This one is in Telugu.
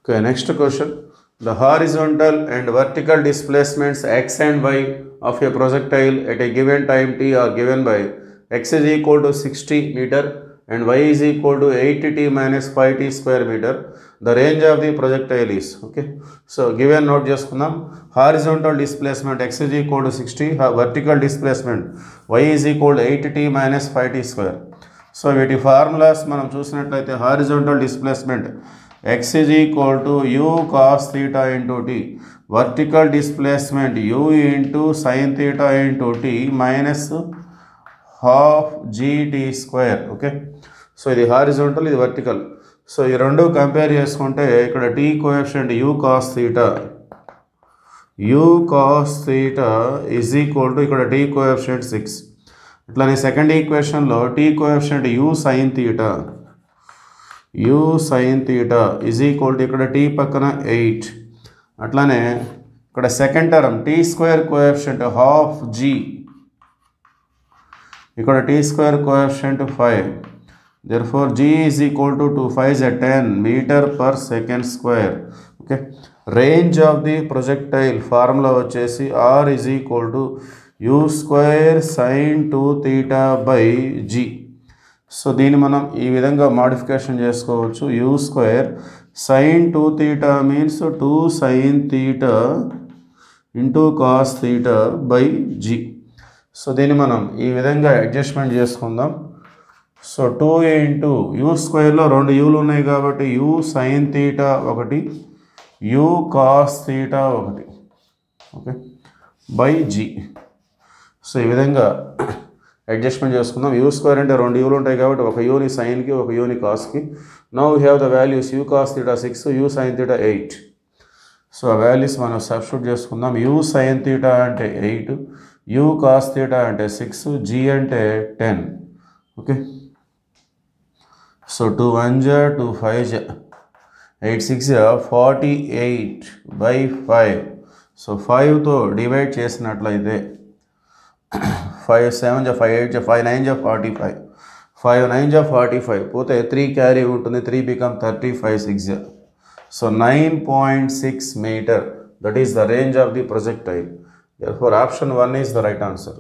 Okay, next question. The horizontal and vertical displacements x and y of a projectile at a given time t are given by x is equal to 60 meter and y is equal to 80t minus 5t square meter. The range of the projectile is, okay. So given note చేసుకుందాం. Horizontal displacement x is equal to 60, vertical displacement y is equal to 80t minus 5t square. So వీటి ఫార్ములాస్ మనం చూసినట్లయితే horizontal displacement x is equal to u cos theta into t, vertical displacement u into sin theta into t minus half gt square. Okay, so ఇది హారిజాంటల్, ఇది వర్టికల్. సో ఈ రెండు కంపేర్ చేసుకుంటే ఇక్కడ t coefficient u cos theta is equal to ఇక్కడ t కోఎఫిషియంట్ 6. ఇట్లానే సెకండ్ ఈక్వేషన్లో t coefficient u sin theta is equal to ఇక్కడ t పక్కన 8. అట్లానే ఇక్కడ second term t square coefficient half g, ఇక్కడ t square coefficient 5. therefore g is equal to 2 5 is 10 meter per second square. Okay, range of the projectile formula వచ్చేసి r is equal to u square sin 2 theta by g. So దీన్ని మనం ఈ విధంగా మోడిఫికేషన్ చేసుకోవచ్చు. u square sin 2 theta means 2 sin theta into cos theta by g. So దీన్ని మనం ఈ విధంగా అడ్జస్ట్మెంట్ చేసుకుందాం. సో 2 ఇంటూ u స్క్వేర్లో రెండు యూలు ఉన్నాయి కాబట్టి u sin theta ఒకటి, u cos theta ఒకటి, ఓకే, బై g. సో ఈ విధంగా అడ్జస్ట్మెంట్ చేసుకుందాం. యూ స్క్వేర్ అంటే రెండు యూలు ఉంటాయి కాబట్టి ఒక యూని సైన్కి ఒక యూని కాస్కి. Now we have the values U cos theta 6, U sin theta 8. So ఆ వాల్యూస్ మనం సబ్స్టిట్యూట్ చేసుకుందాం. యూ సైన్ థీటా అంటే 8, యూ కాస్ థీటా అంటే 6, జీ అంటే 10. Okay, so 2 1 2 5 8 6 48 by 5. సో 5తో డివైడ్ చేసినట్లయితే 5 7 5 8 5 9 45, 5 9 45 పోతే 3 క్యారీ ఉంటుంది, 3 become 35 6. So 9.6 meter, that is the range of the projectile. Therefore option 1 is the right answer.